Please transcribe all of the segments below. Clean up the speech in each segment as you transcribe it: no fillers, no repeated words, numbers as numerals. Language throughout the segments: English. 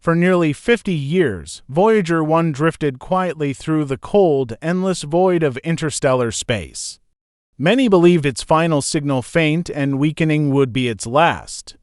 For nearly 50 years, Voyager 1 drifted quietly through the cold, endless void of interstellar space. Many believed its final signal faint and weakening would be its last.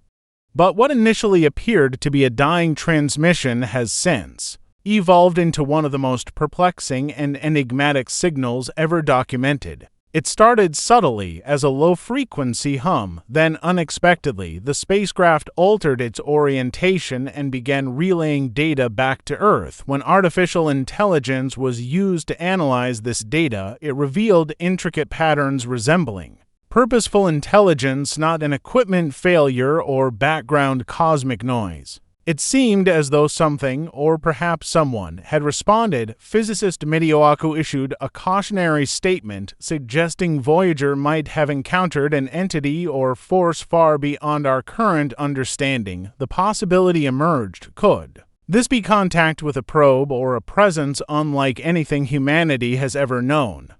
But what initially appeared to be a dying transmission has since evolved into one of the most perplexing and enigmatic signals ever documented. It started subtly as a low-frequency hum, then unexpectedly, the spacecraft altered its orientation and began relaying data back to Earth. When artificial intelligence was used to analyze this data, it revealed intricate patterns resembling purposeful intelligence, not an equipment failure or background cosmic noise. It seemed as though something, or perhaps someone, had responded. Physicist Michio Kaku issued a cautionary statement suggesting Voyager might have encountered an entity or force far beyond our current understanding. The possibility emerged: could this be contact with a probe or a presence unlike anything humanity has ever known?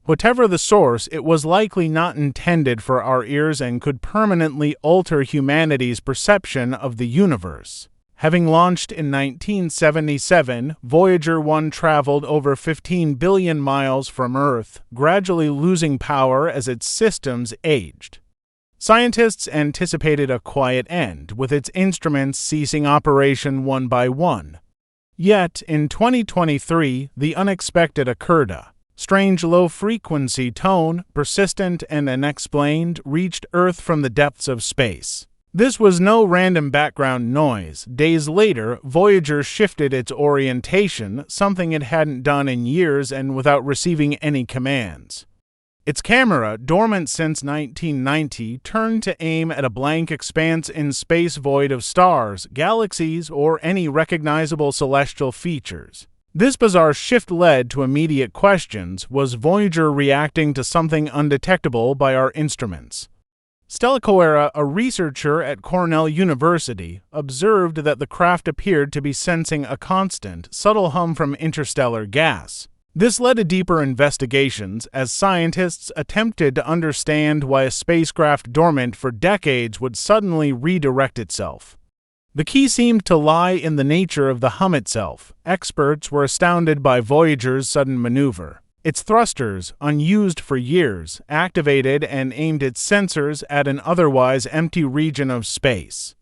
Whatever the source, it was likely not intended for our ears and could permanently alter humanity's perception of the universe. Having launched in 1977, Voyager 1 traveled over 15 billion miles from Earth, gradually losing power as its systems aged. Scientists anticipated a quiet end, with its instruments ceasing operation one by one. Yet, in 2023, the unexpected occurred. A strange low-frequency tone, persistent and unexplained, reached Earth from the depths of space. This was no random background noise. Days later, Voyager shifted its orientation, something it hadn't done in years and without receiving any commands. Its camera, dormant since 1990, turned to aim at a blank expanse in space void of stars, galaxies, or any recognizable celestial features. This bizarre shift led to immediate questions. Was Voyager reacting to something undetectable by our instruments? Stella Coera, a researcher at Cornell University, observed that the craft appeared to be sensing a constant, subtle hum from interstellar gas. This led to deeper investigations as scientists attempted to understand why a spacecraft dormant for decades would suddenly redirect itself. The key seemed to lie in the nature of the hum itself. Experts were astounded by Voyager's sudden maneuver. Its thrusters, unused for years, activated and aimed its sensors at an otherwise empty region of space.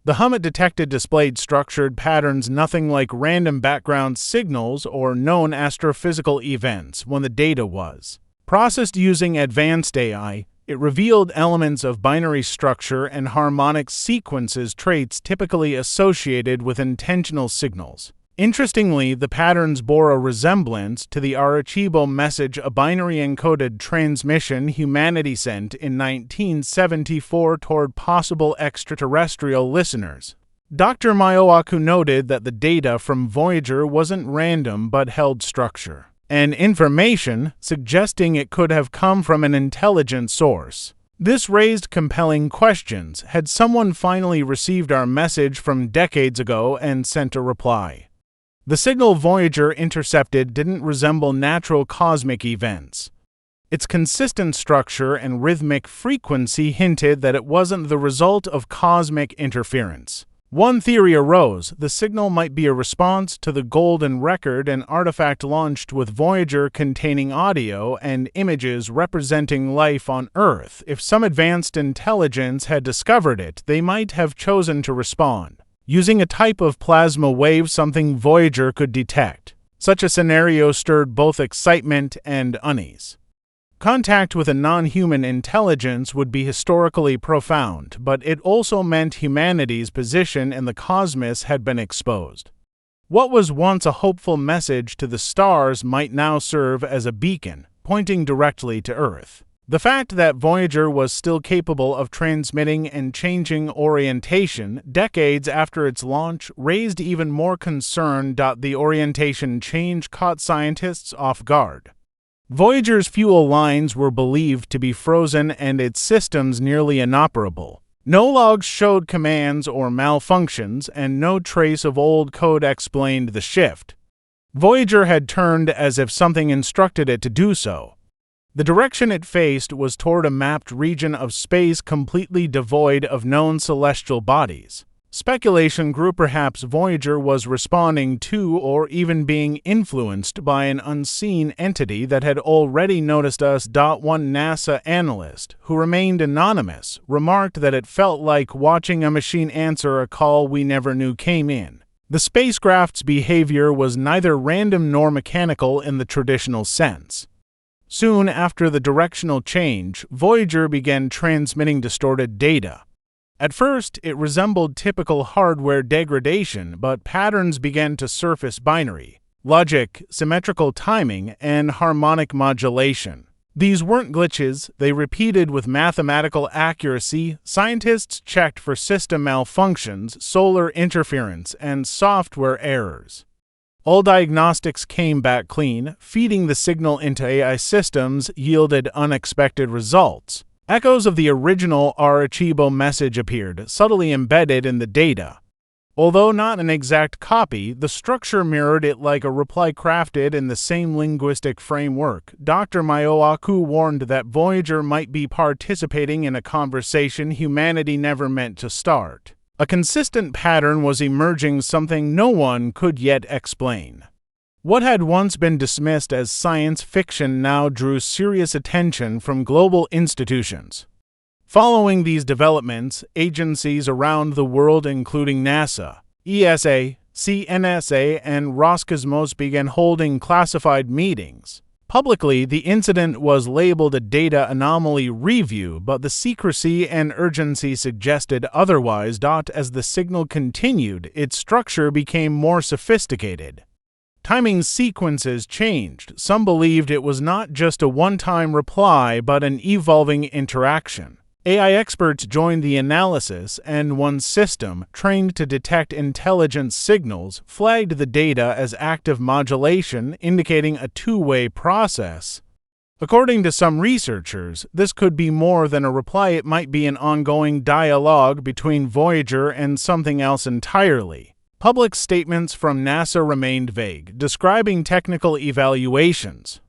The hum it detected displayed structured patterns, nothing like random background signals or known astrophysical events. When the data was processed using advanced AI, it revealed elements of binary structure and harmonic sequences, traits typically associated with intentional signals. Interestingly, the patterns bore a resemblance to the Arecibo message, a binary-encoded transmission humanity sent in 1974 toward possible extraterrestrial listeners. Dr. Michio Kaku noted that the data from Voyager wasn't random but held structure and information, suggesting it could have come from an intelligent source. This raised compelling questions. Had someone finally received our message from decades ago and sent a reply? The signal Voyager intercepted didn't resemble natural cosmic events. Its consistent structure and rhythmic frequency hinted that it wasn't the result of cosmic interference. One theory arose: the signal might be a response to the Golden Record, an artifact launched with Voyager containing audio and images representing life on Earth. If some advanced intelligence had discovered it, they might have chosen to respond using a type of plasma wave, something Voyager could detect. Such a scenario stirred both excitement and unease. Contact with a non-human intelligence would be historically profound, but it also meant humanity's position in the cosmos had been exposed. What was once a hopeful message to the stars might now serve as a beacon, pointing directly to Earth. The fact that Voyager was still capable of transmitting and changing orientation decades after its launch raised even more concern. The orientation change caught scientists off guard. Voyager's fuel lines were believed to be frozen and its systems nearly inoperable. No logs showed commands or malfunctions, and no trace of old code explained the shift. Voyager had turned as if something instructed it to do so. The direction it faced was toward a mapped region of space completely devoid of known celestial bodies. Speculation grew perhaps Voyager was responding to or even being influenced by an unseen entity that had already noticed us. One NASA analyst, who remained anonymous, remarked that it felt like watching a machine answer a call we never knew came in. The spacecraft's behavior was neither random nor mechanical in the traditional sense. Soon after the directional change, Voyager began transmitting distorted data. At first, it resembled typical hardware degradation, but patterns began to surface: binary, logic, symmetrical timing, and harmonic modulation. These weren't glitches, they repeated with mathematical accuracy. Scientists checked for system malfunctions, solar interference, and software errors. All diagnostics came back clean. Feeding the signal into AI systems yielded unexpected results. Echoes of the original Arecibo message appeared, subtly embedded in the data. Although not an exact copy, the structure mirrored it like a reply crafted in the same linguistic framework. Dr. Michio Kaku warned that Voyager might be participating in a conversation humanity never meant to start. A consistent pattern was emerging, something no one could yet explain. What had once been dismissed as science fiction now drew serious attention from global institutions. Following these developments, agencies around the world, including NASA, ESA, CNSA, and Roscosmos, began holding classified meetings. Publicly, the incident was labeled a data anomaly review, but the secrecy and urgency suggested otherwise. As the signal continued, its structure became more sophisticated. Timing sequences changed. Some believed it was not just a one-time reply, but an evolving interaction. AI experts joined the analysis, and one system, trained to detect intelligence signals, flagged the data as active modulation, indicating a two-way process. According to some researchers, this could be more than a reply. It might be an ongoing dialogue between Voyager and something else entirely. Public statements from NASA remained vague, describing technical evaluations.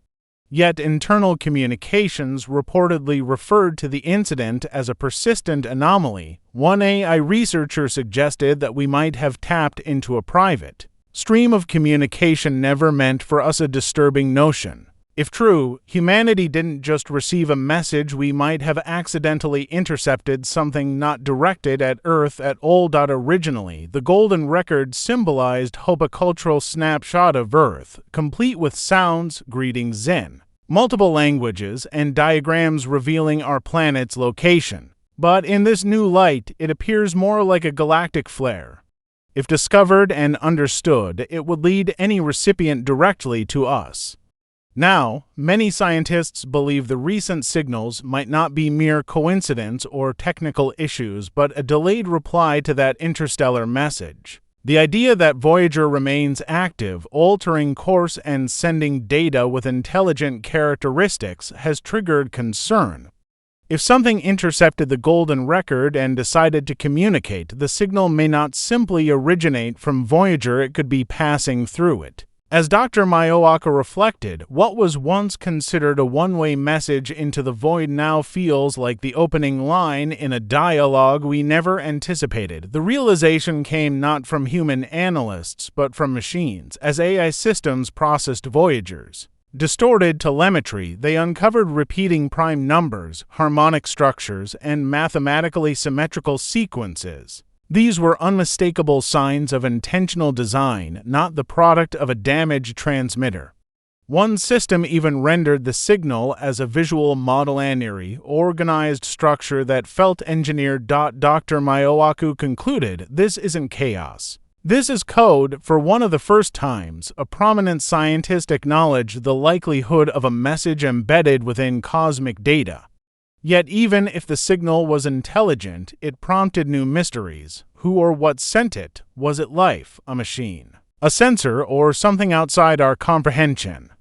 Yet internal communications reportedly referred to the incident as a persistent anomaly. One AI researcher suggested that we might have tapped into a private stream of communication never meant for us, a disturbing notion. If true, humanity didn't just receive a message, we might have accidentally intercepted something not directed at Earth at all. Originally, the golden record symbolized hope, a cultural snapshot of Earth, complete with sounds, greetings in multiple languages, and diagrams revealing our planet's location. But in this new light, it appears more like a galactic flare. If discovered and understood, it would lead any recipient directly to us. Now, many scientists believe the recent signals might not be mere coincidence or technical issues, but a delayed reply to that interstellar message. The idea that Voyager remains active, altering course and sending data with intelligent characteristics has triggered concern. If something intercepted the golden record and decided to communicate, the signal may not simply originate from Voyager, it could be passing through it. As Dr. Michio Kaku reflected, what was once considered a one-way message into the void now feels like the opening line in a dialogue we never anticipated. The realization came not from human analysts, but from machines. As AI systems processed Voyager's distorted telemetry, they uncovered repeating prime numbers, harmonic structures, and mathematically symmetrical sequences. These were unmistakable signs of intentional design, not the product of a damaged transmitter. One system even rendered the signal as a visual model, an eerie, organized structure that felt engineered. Dr. Michio Kaku concluded, "This isn't chaos. This is code." For one of the first times, a prominent scientist acknowledged the likelihood of a message embedded within cosmic data. Yet even if the signal was intelligent, it prompted new mysteries. Who or what sent it? Was it life, a machine, a sensor, or something outside our comprehension?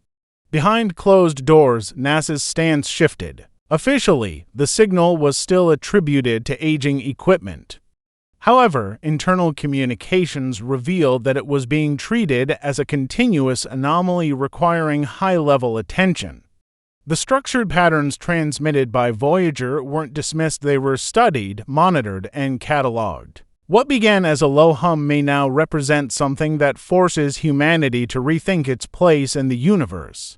Behind closed doors, NASA's stance shifted. Officially, the signal was still attributed to aging equipment. However, internal communications revealed that it was being treated as a continuous anomaly requiring high-level attention. The structured patterns transmitted by Voyager weren't dismissed, they were studied, monitored, and cataloged. What began as a low hum may now represent something that forces humanity to rethink its place in the universe.